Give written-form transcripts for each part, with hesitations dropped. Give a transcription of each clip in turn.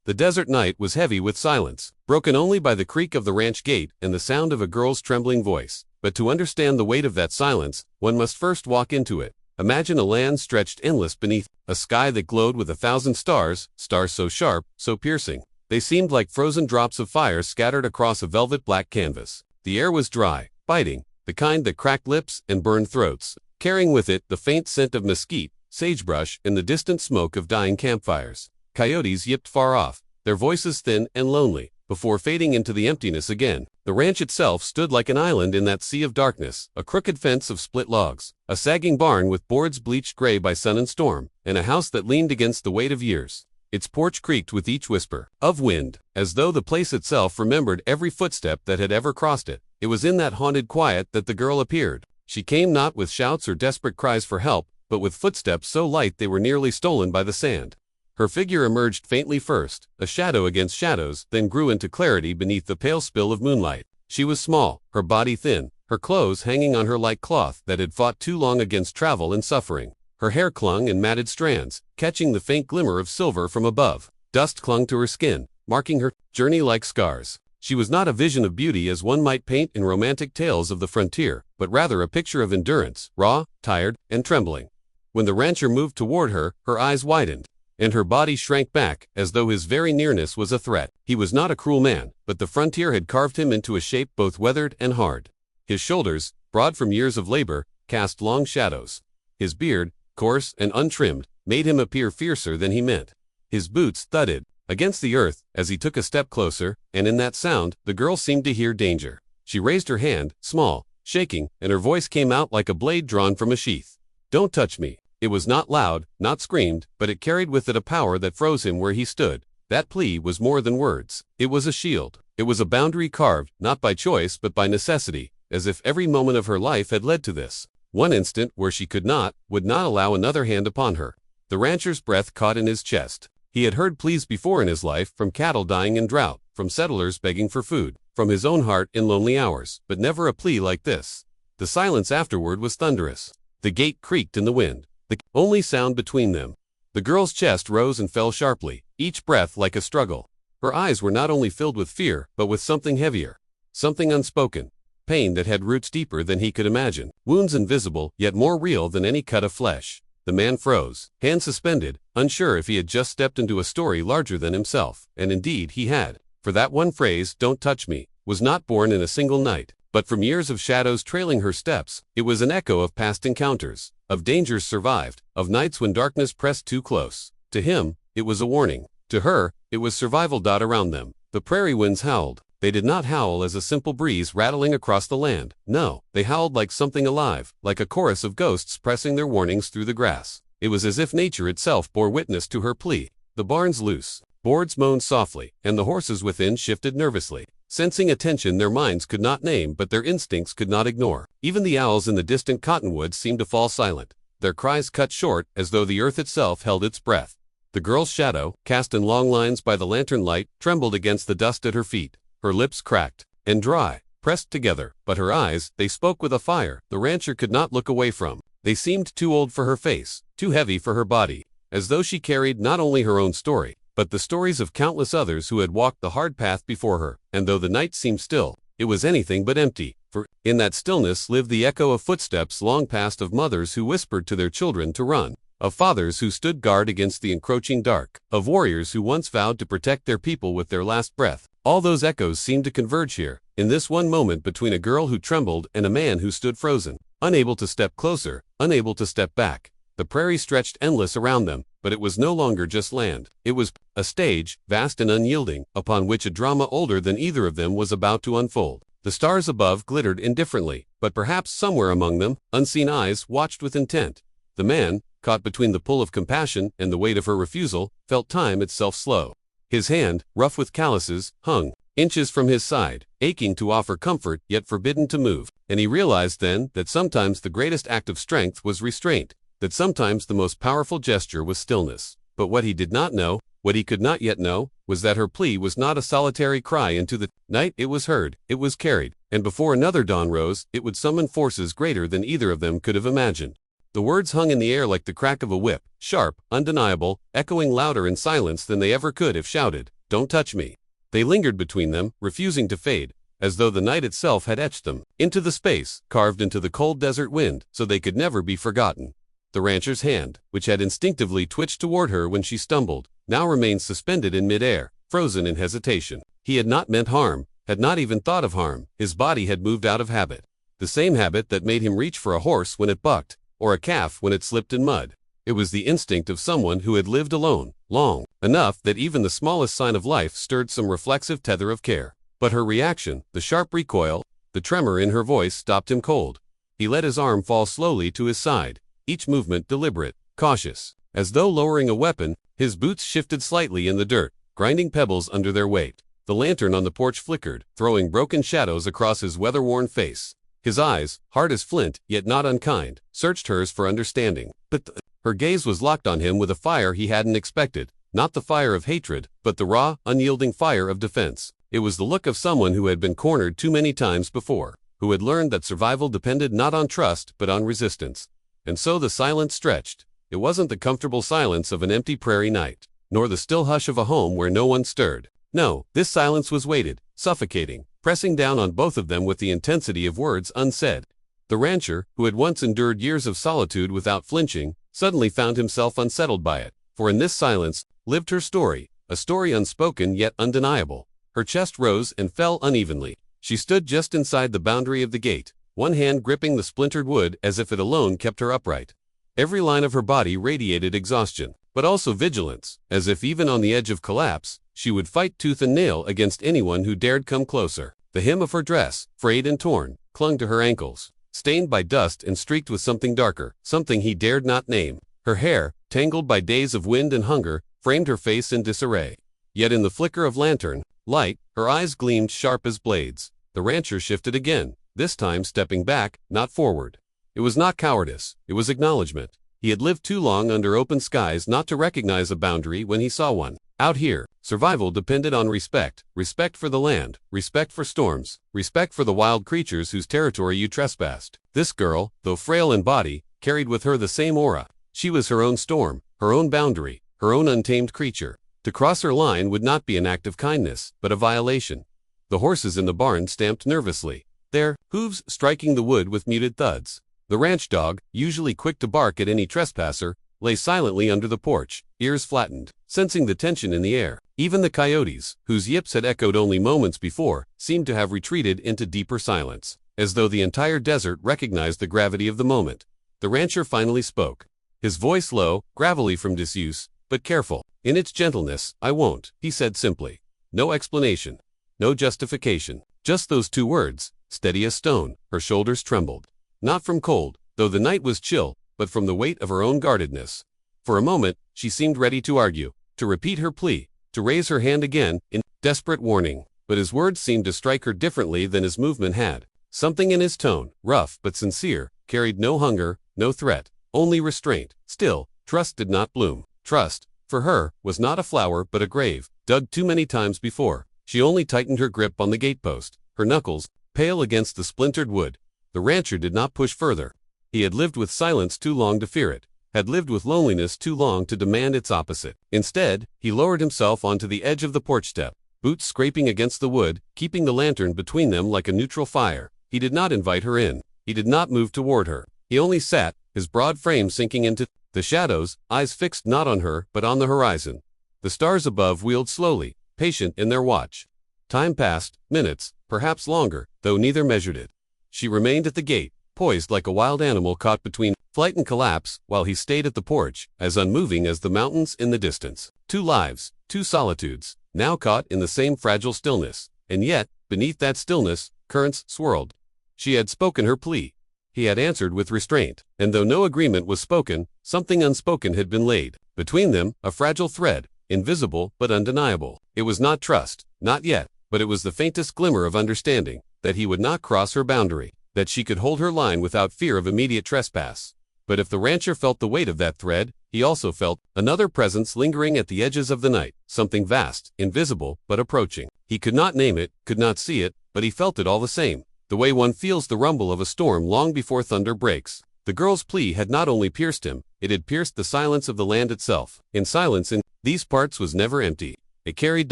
The desert night was heavy with silence, broken only by the creak of the ranch gate and the sound of a girl's trembling voice. But to understand the weight of that silence, one must first walk into it. Imagine a land stretched endless beneath, a sky that glowed with 1,000 stars, stars so sharp, so piercing. They seemed like frozen drops of fire scattered across a velvet black canvas. The air was dry, biting, the kind that cracked lips and burned throats, carrying with it the faint scent of mesquite, sagebrush, and the distant smoke of dying campfires. Coyotes yipped far off, their voices thin and lonely, before fading into the emptiness again. The ranch itself stood like an island in that sea of darkness, a crooked fence of split logs, a sagging barn with boards bleached gray by sun and storm, and a house that leaned against the weight of years. Its porch creaked with each whisper of wind, as though the place itself remembered every footstep that had ever crossed it. It was in that haunted quiet that the girl appeared. She came not with shouts or desperate cries for help, but with footsteps so light they were nearly stolen by the sand. Her figure emerged faintly first, a shadow against shadows, then grew into clarity beneath the pale spill of moonlight. She was small, her body thin, her clothes hanging on her like cloth that had fought too long against travel and suffering. Her hair clung in matted strands, catching the faint glimmer of silver from above. Dust clung to her skin, marking her journey like scars. She was not a vision of beauty as one might paint in romantic tales of the frontier, but rather a picture of endurance, raw, tired, and trembling. When the rancher moved toward her, her eyes widened, and her body shrank back, as though his very nearness was a threat. He was not a cruel man, but the frontier had carved him into a shape both weathered and hard. His shoulders, broad from years of labor, cast long shadows. His beard, coarse and untrimmed, made him appear fiercer than he meant. His boots thudded against the earth as he took a step closer, and in that sound, the girl seemed to hear danger. She raised her hand, small, shaking, and her voice came out like a blade drawn from a sheath. "Don't touch me." It was not loud, not screamed, but it carried with it a power that froze him where he stood. That plea was more than words. It was a shield. It was a boundary carved, not by choice but by necessity, as if every moment of her life had led to this. One instant where she would not allow another hand upon her. The rancher's breath caught in his chest. He had heard pleas before in his life, from cattle dying in drought, from settlers begging for food, from his own heart in lonely hours, but never a plea like this. The silence afterward was thunderous. The gate creaked in the wind, the only sound between them. The girl's chest rose and fell sharply, each breath like a struggle. Her eyes were not only filled with fear, but with something heavier, something unspoken, pain that had roots deeper than he could imagine, wounds invisible, yet more real than any cut of flesh. The man froze, hands suspended, unsure if he had just stepped into a story larger than himself, and indeed he had. For that one phrase, "Don't touch me," was not born in a single night, but from years of shadows trailing her steps. It was an echo of past encounters, of dangers survived, of nights when darkness pressed too close. To him, it was a warning. To her, it was survival. Around them, the prairie winds howled. They did not howl as a simple breeze rattling across the land. No, they howled like something alive, like a chorus of ghosts pressing their warnings through the grass. It was as if nature itself bore witness to her plea. The barn's loose, boards moaned softly, and the horses within shifted nervously, sensing a tension their minds could not name but their instincts could not ignore. Even the owls in the distant cottonwoods seemed to fall silent, their cries cut short as though the earth itself held its breath. The girl's shadow, cast in long lines by the lantern light, trembled against the dust at her feet. Her lips cracked and dry, pressed together, but her eyes, they spoke with a fire the rancher could not look away from. They seemed too old for her face, too heavy for her body, as though she carried not only her own story, but the stories of countless others who had walked the hard path before her. And though the night seemed still, it was anything but empty, for in that stillness lived the echo of footsteps long past, of mothers who whispered to their children to run, of fathers who stood guard against the encroaching dark, of warriors who once vowed to protect their people with their last breath. All those echoes seemed to converge here, in this one moment between a girl who trembled and a man who stood frozen, unable to step closer, unable to step back. The prairie stretched endless around them, but it was no longer just land. It was a stage, vast and unyielding, upon which a drama older than either of them was about to unfold. The stars above glittered indifferently, but perhaps somewhere among them, unseen eyes watched with intent. The man, caught between the pull of compassion and the weight of her refusal, felt time itself slow. His hand, rough with calluses, hung inches from his side, aching to offer comfort yet forbidden to move. And he realized then that sometimes the greatest act of strength was restraint, that sometimes the most powerful gesture was stillness. But what he did not know, what he could not yet know, was that her plea was not a solitary cry into the night. It was heard, it was carried, and before another dawn rose, it would summon forces greater than either of them could have imagined. The words hung in the air like the crack of a whip, sharp, undeniable, echoing louder in silence than they ever could have shouted. "Don't touch me." They lingered between them, refusing to fade, as though the night itself had etched them into the space, carved into the cold desert wind, so they could never be forgotten. The rancher's hand, which had instinctively twitched toward her when she stumbled, now remained suspended in midair, frozen in hesitation. He had not meant harm, had not even thought of harm. His body had moved out of habit. The same habit that made him reach for a horse when it bucked, or a calf when it slipped in mud. It was the instinct of someone who had lived alone, long enough that even the smallest sign of life stirred some reflexive tether of care. But her reaction, the sharp recoil, the tremor in her voice stopped him cold. He let his arm fall slowly to his side, each movement deliberate, cautious. As though lowering a weapon, his boots shifted slightly in the dirt, grinding pebbles under their weight. The lantern on the porch flickered, throwing broken shadows across his weather-worn face. His eyes, hard as flint, yet not unkind, searched hers for understanding. But her gaze was locked on him with a fire he hadn't expected, not the fire of hatred, but the raw, unyielding fire of defense. It was the look of someone who had been cornered too many times before, who had learned that survival depended not on trust but on resistance. And so the silence stretched. It wasn't the comfortable silence of an empty prairie night, nor the still hush of a home where no one stirred. No, this silence was weighted, suffocating, pressing down on both of them with the intensity of words unsaid. The rancher, who had once endured years of solitude without flinching, suddenly found himself unsettled by it, for in this silence lived her story, a story unspoken yet undeniable. Her chest rose and fell unevenly. She stood just inside the boundary of the gate, one hand gripping the splintered wood as if it alone kept her upright. Every line of her body radiated exhaustion, but also vigilance, as if even on the edge of collapse, she would fight tooth and nail against anyone who dared come closer. The hem of her dress, frayed and torn, clung to her ankles, stained by dust and streaked with something darker, something he dared not name. Her hair, tangled by days of wind and hunger, framed her face in disarray. Yet in the flicker of lantern light, her eyes gleamed sharp as blades. The rancher shifted again, this time stepping back, not forward. It was not cowardice, it was acknowledgement. He had lived too long under open skies not to recognize a boundary when he saw one. Out here, survival depended on respect, respect for the land, respect for storms, respect for the wild creatures whose territory you trespassed. This girl, though frail in body, carried with her the same aura. She was her own storm, her own boundary, her own untamed creature. To cross her line would not be an act of kindness, but a violation. The horses in the barn stamped nervously, their hooves striking the wood with muted thuds. The ranch dog, usually quick to bark at any trespasser, lay silently under the porch, ears flattened, sensing the tension in the air. Even the coyotes, whose yips had echoed only moments before, seemed to have retreated into deeper silence, as though the entire desert recognized the gravity of the moment. The rancher finally spoke, his voice low, gravelly from disuse, but careful. In its gentleness, "I won't," he said simply. No explanation, no justification, just those two words, steady as stone. Her shoulders trembled. Not from cold, though the night was chill, but from the weight of her own guardedness. For a moment, she seemed ready to argue, to repeat her plea, to raise her hand again, in desperate warning. But his words seemed to strike her differently than his movement had. Something in his tone, rough but sincere, carried no hunger, no threat, only restraint. Still, trust did not bloom. Trust, for her, was not a flower but a grave, dug too many times before. She only tightened her grip on the gatepost, her knuckles, pale against the splintered wood. The rancher did not push further. He had lived with silence too long to fear it, had lived with loneliness too long to demand its opposite. Instead, he lowered himself onto the edge of the porch step, boots scraping against the wood, keeping the lantern between them like a neutral fire. He did not invite her in. He did not move toward her. He only sat, his broad frame sinking into the shadows, eyes fixed not on her but on the horizon. The stars above wheeled slowly, patient in their watch. Time passed, minutes, perhaps longer, though neither measured it. She remained at the gate, poised like a wild animal caught between flight and collapse, while he stayed at the porch, as unmoving as the mountains in the distance. Two lives, two solitudes, now caught in the same fragile stillness. And yet, beneath that stillness, currents swirled. She had spoken her plea. He had answered with restraint, and though no agreement was spoken, something unspoken had been laid. Between them, a fragile thread, invisible but undeniable. It was not trust, not yet, but it was the faintest glimmer of understanding, that he would not cross her boundary, that she could hold her line without fear of immediate trespass. But if the rancher felt the weight of that thread, he also felt another presence lingering at the edges of the night, something vast, invisible, but approaching. He could not name it, could not see it, but he felt it all the same, the way one feels the rumble of a storm long before thunder breaks. The girl's plea had not only pierced him, it had pierced the silence of the land itself. In silence in these parts was never empty. It carried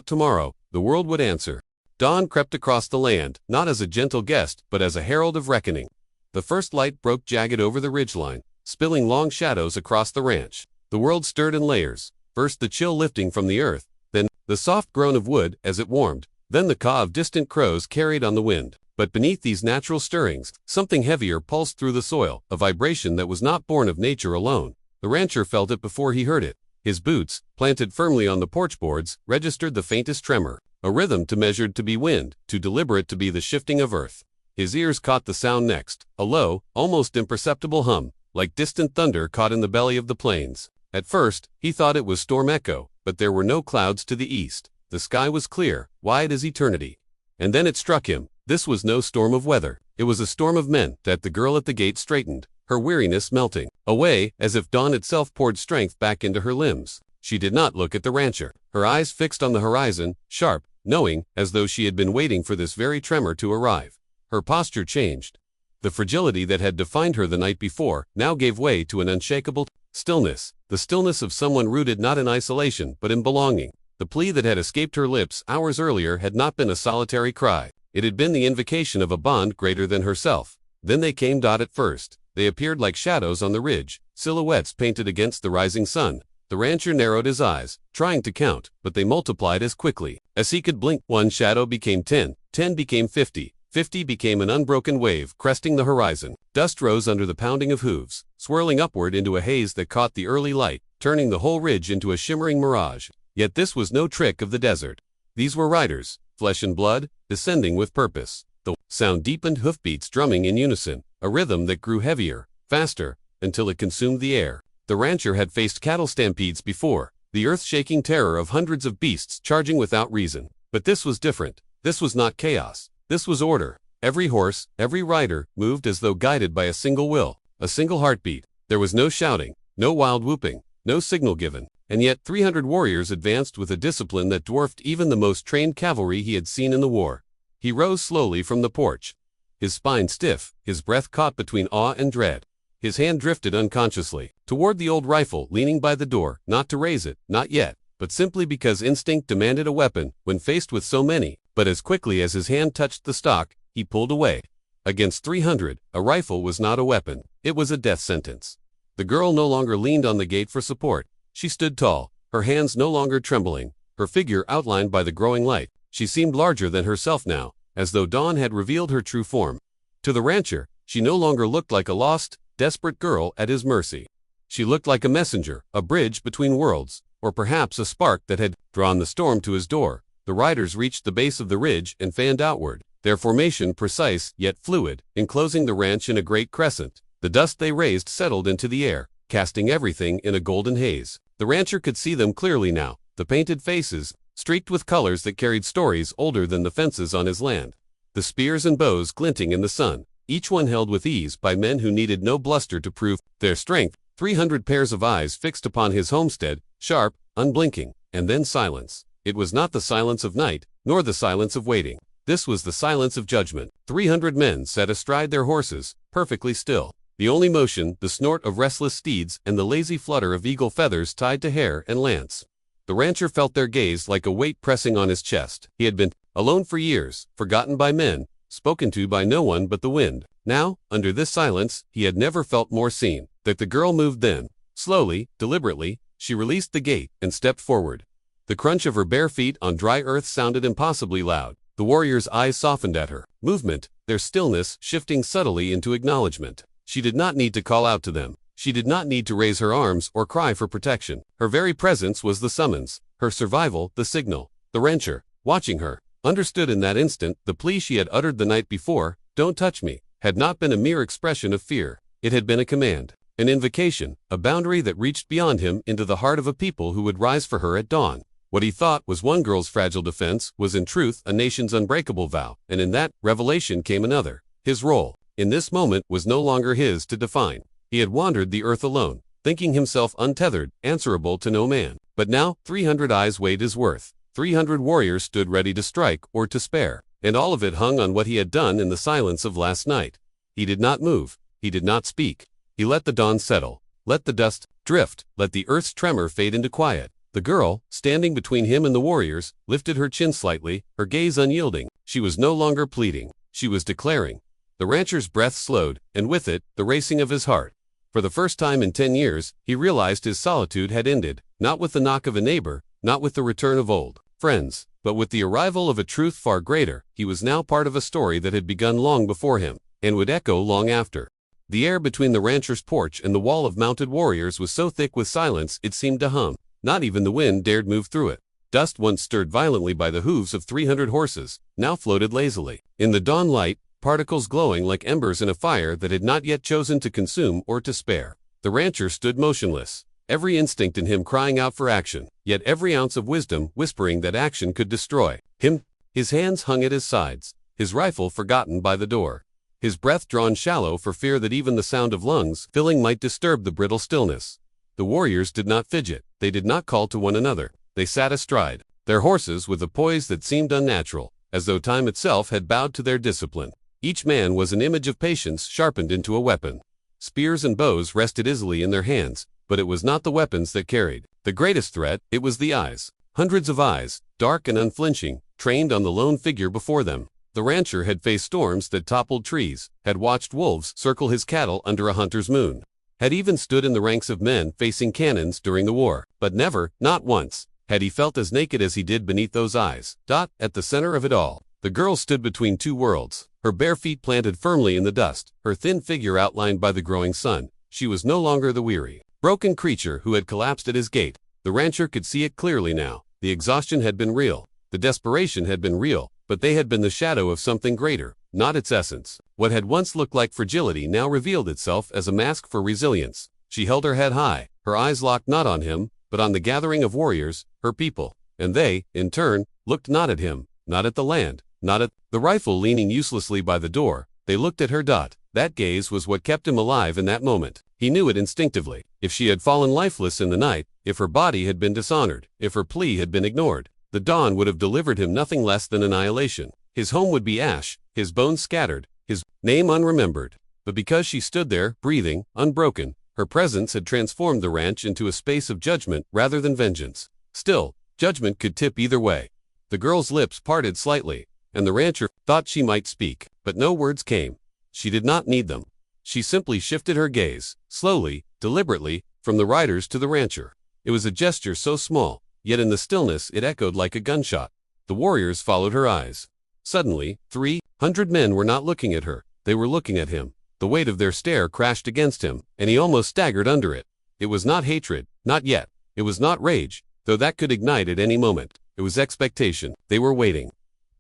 tomorrow, the world would answer. Dawn crept across the land, not as a gentle guest, but as a herald of reckoning. The first light broke jagged over the ridgeline, spilling long shadows across the ranch. The world stirred in layers, first the chill lifting from the earth, then the soft groan of wood as it warmed, then the caw of distant crows carried on the wind. But beneath these natural stirrings, something heavier pulsed through the soil, a vibration that was not born of nature alone. The rancher felt it before he heard it. His boots, planted firmly on the porch boards, registered the faintest tremor, a rhythm too measured to be wind, too deliberate to be the shifting of earth. His ears caught the sound next, a low, almost imperceptible hum, like distant thunder caught in the belly of the plains. At first, he thought it was storm echo, but there were no clouds to the east. The sky was clear, wide as eternity. And then it struck him. This was no storm of weather. It was a storm of men. That the girl at the gate straightened, her weariness melting away as if dawn itself poured strength back into her limbs. She did not look at the rancher, her eyes fixed on the horizon, sharp, knowing, as though she had been waiting for this very tremor to arrive. Her posture changed. The fragility that had defined her the night before now gave way to an unshakable stillness, the stillness of someone rooted not in isolation but in belonging. The plea that had escaped her lips hours earlier had not been a solitary cry. It had been the invocation of a bond greater than herself. Then they came. At first, they appeared like shadows on the ridge, silhouettes painted against the rising sun. The rancher narrowed his eyes, trying to count, but they multiplied as quickly as he could blink. One shadow became 10, 10 became 50, 50 became an unbroken wave cresting the horizon. Dust rose under the pounding of hooves, swirling upward into a haze that caught the early light, turning the whole ridge into a shimmering mirage. Yet this was no trick of the desert. These were riders, flesh and blood, descending with purpose. The sound deepened, hoofbeats drumming in unison, a rhythm that grew heavier, faster, until it consumed the air. The rancher had faced cattle stampedes before, the earth-shaking terror of hundreds of beasts charging without reason. But this was different. This was not chaos. This was order. Every horse, every rider, moved as though guided by a single will, a single heartbeat. There was no shouting, no wild whooping, no signal given. And yet 300 warriors advanced with a discipline that dwarfed even the most trained cavalry he had seen in the war. He rose slowly from the porch, his spine stiff, his breath caught between awe and dread. His hand drifted unconsciously toward the old rifle leaning by the door, not to raise it, not yet, but simply because instinct demanded a weapon when faced with so many. But as quickly as his hand touched the stock, he pulled away. Against 300, a rifle was not a weapon. It was a death sentence. The girl no longer leaned on the gate for support. She stood tall, her hands no longer trembling, her figure outlined by the growing light. She seemed larger than herself now, as though dawn had revealed her true form. To the rancher, she no longer looked like a lost, desperate girl at his mercy. She looked like a messenger, a bridge between worlds, or perhaps a spark that had drawn the storm to his door. The riders reached the base of the ridge and fanned outward, their formation precise yet fluid, enclosing the ranch in a great crescent. The dust they raised settled into the air, casting everything in a golden haze. The rancher could see them clearly now, the painted faces, streaked with colors that carried stories older than the fences on his land. The spears and bows glinting in the sun, each one held with ease by men who needed no bluster to prove their strength. 300 pairs of eyes fixed upon his homestead, sharp, unblinking, and then silence. It was not the silence of night, nor the silence of waiting. This was the silence of judgment. 300 men sat astride their horses, perfectly still. The only motion, the snort of restless steeds and the lazy flutter of eagle feathers tied to hair and lance. The rancher felt their gaze like a weight pressing on his chest. He had been alone for years, forgotten by men, spoken to by no one but the wind. Now, under this silence, he had never felt more seen. That the girl moved then. Slowly, deliberately, she released the gate and stepped forward. The crunch of her bare feet on dry earth sounded impossibly loud. The warrior's eyes softened at her movement, their stillness shifting subtly into acknowledgement. She did not need to call out to them. She did not need to raise her arms or cry for protection. Her very presence was the summons, her survival the signal. The rancher, watching her, understood in that instant the plea she had uttered the night before, "Don't touch me," had not been a mere expression of fear. It had been a command, an invocation, a boundary that reached beyond him into the heart of a people who would rise for her at dawn. What he thought was one girl's fragile defense was in truth a nation's unbreakable vow, and in that revelation came another. His role, in this moment, was no longer his to define. He had wandered the earth alone, thinking himself untethered, answerable to no man. But now 300 eyes weighed his worth. 300 warriors stood ready to strike or to spare, and all of it hung on what he had done in the silence of last night. He did not move. He did not speak. He let the dawn settle, let the dust drift, let the earth's tremor fade into quiet. The girl, standing between him and the warriors, lifted her chin slightly, her gaze unyielding. She was no longer pleading. She was declaring. The rancher's breath slowed, and with it, the racing of his heart. For the first time in 10 years, he realized his solitude had ended, not with the knock of a neighbor, not with the return of old friends, but with the arrival of a truth far greater. He was now part of a story that had begun long before him, and would echo long after. The air between the rancher's porch and the wall of mounted warriors was so thick with silence it seemed to hum. Not even the wind dared move through it. Dust once stirred violently by the hooves of 300 horses, now floated lazily. In the dawn light, particles glowing like embers in a fire that had not yet chosen to consume or to spare. The rancher stood motionless, every instinct in him crying out for action, yet every ounce of wisdom whispering that action could destroy him. His hands hung at his sides, his rifle forgotten by the door, his breath drawn shallow for fear that even the sound of lungs filling might disturb the brittle stillness. The warriors did not fidget, they did not call to one another, they sat astride their horses with a poise that seemed unnatural, as though time itself had bowed to their discipline. Each man was an image of patience sharpened into a weapon. Spears and bows rested easily in their hands, but it was not the weapons that carried the greatest threat, it was the eyes. Hundreds of eyes, dark and unflinching, trained on the lone figure before them. The rancher had faced storms that toppled trees, had watched wolves circle his cattle under a hunter's moon, had even stood in the ranks of men facing cannons during the war, but never, not once, had he felt as naked as he did beneath those eyes. At the center of it all, the girl stood between two worlds, her bare feet planted firmly in the dust, her thin figure outlined by the growing sun. She was no longer the weary, broken creature who had collapsed at his gate. The rancher could see it clearly now. The exhaustion had been real, the desperation had been real, but they had been the shadow of something greater, not its essence. What had once looked like fragility now revealed itself as a mask for resilience. She held her head high, her eyes locked not on him, but on the gathering of warriors, her people, and they, in turn, looked not at him, not at the land, not at the rifle leaning uselessly by the door. They looked at her. That gaze was what kept him alive in that moment. He knew it instinctively. If she had fallen lifeless in the night, if her body had been dishonored, if her plea had been ignored, the dawn would have delivered him nothing less than annihilation. His home would be ash, his bones scattered, his name unremembered. But because she stood there, breathing, unbroken, her presence had transformed the ranch into a space of judgment rather than vengeance. Still, judgment could tip either way. The girl's lips parted slightly, and the rancher thought she might speak, but no words came. She did not need them. She simply shifted her gaze, slowly, deliberately, from the riders to the rancher. It was a gesture so small, yet in the stillness it echoed like a gunshot. The warriors followed her eyes. Suddenly, 300 men were not looking at her, they were looking at him. The weight of their stare crashed against him, and he almost staggered under it. It was not hatred, not yet. It was not rage, though that could ignite at any moment. It was expectation. They were waiting.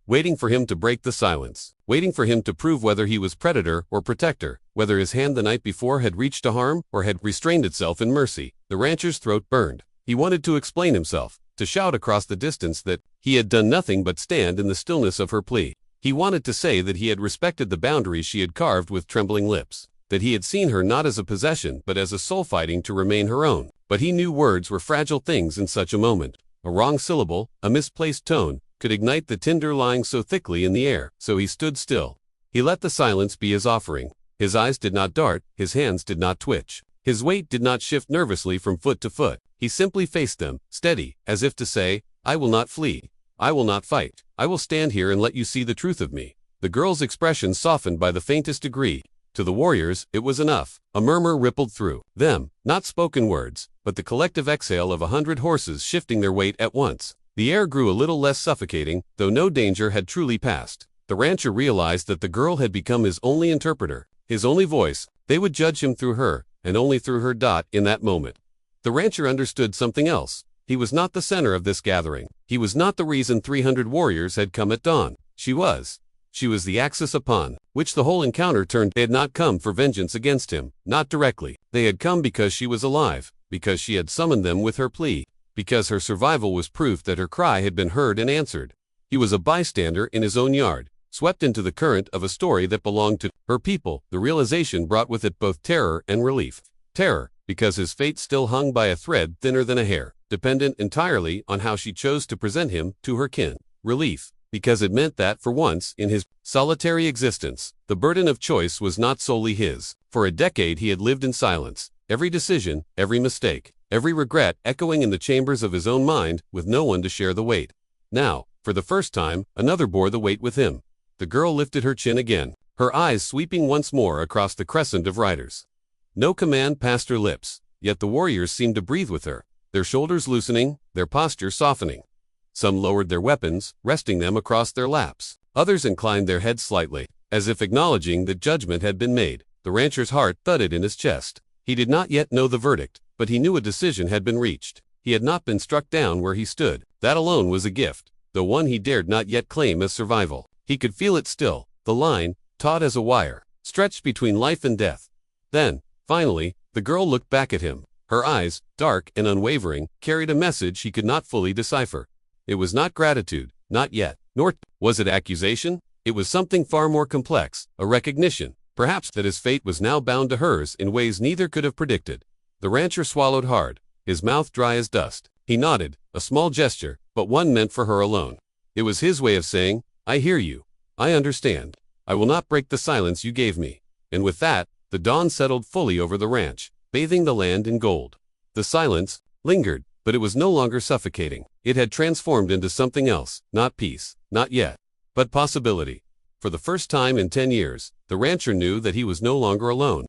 Waiting for him to break the silence. Waiting for him to prove whether he was predator or protector, whether his hand the night before had reached to harm or had restrained itself in mercy. The rancher's throat burned. He wanted to explain himself, to shout across the distance that he had done nothing but stand in the stillness of her plea. He wanted to say that he had respected the boundaries she had carved with trembling lips, that he had seen her not as a possession but as a soul fighting to remain her own. But he knew words were fragile things in such a moment. A wrong syllable, a misplaced tone, could ignite the tinder lying so thickly in the air. So he stood still. He let the silence be his offering. His eyes did not dart, his hands did not twitch. His weight did not shift nervously from foot to foot. He simply faced them, steady, as if to say, I will not flee. I will not fight. I will stand here and let you see the truth of me. The girl's expression softened by the faintest degree. To the warriors, it was enough. A murmur rippled through them, not spoken words, but the collective exhale of 100 horses shifting their weight at once. The air grew a little less suffocating, though no danger had truly passed. The rancher realized that the girl had become his only interpreter, his only voice. They would judge him through her, and only through her. In that moment, the rancher understood something else. He was not the center of this gathering. He was not the reason 300 warriors had come at dawn. She was the axis upon which the whole encounter turned. They had not come for vengeance against him, not directly. They had come because she was alive, because she had summoned them with her plea, because her survival was proof that her cry had been heard and answered. He was a bystander in his own yard, swept into the current of a story that belonged to her people. The realization brought with it both terror and relief. Terror, because his fate still hung by a thread thinner than a hair, dependent entirely on how she chose to present him to her kin. Relief, because it meant that for once in his solitary existence, the burden of choice was not solely his. For a decade he had lived in silence. Every decision, every mistake, every regret echoing in the chambers of his own mind with no one to share the weight. Now, for the first time, another bore the weight with him. The girl lifted her chin again, her eyes sweeping once more across the crescent of riders. No command passed her lips, yet the warriors seemed to breathe with her, their shoulders loosening, their posture softening. Some lowered their weapons, resting them across their laps. Others inclined their heads slightly, as if acknowledging that judgment had been made. The rancher's heart thudded in his chest. He did not yet know the verdict, but he knew a decision had been reached. He had not been struck down where he stood. That alone was a gift, though one he dared not yet claim as survival. He could feel it still, the line, taut as a wire, stretched between life and death. Then, finally, the girl looked back at him. Her eyes, dark and unwavering, carried a message he could not fully decipher. It was not gratitude, not yet, nor was it accusation. It was something far more complex, a recognition, perhaps, that his fate was now bound to hers in ways neither could have predicted. The rancher swallowed hard, his mouth dry as dust. He nodded, a small gesture, but one meant for her alone. It was his way of saying, "I hear you. I understand. I will not break the silence you gave me." And with that, the dawn settled fully over the ranch, bathing the land in gold. The silence lingered, but it was no longer suffocating. It had transformed into something else, not peace, not yet, but possibility. For the first time in 10 years, the rancher knew that he was no longer alone.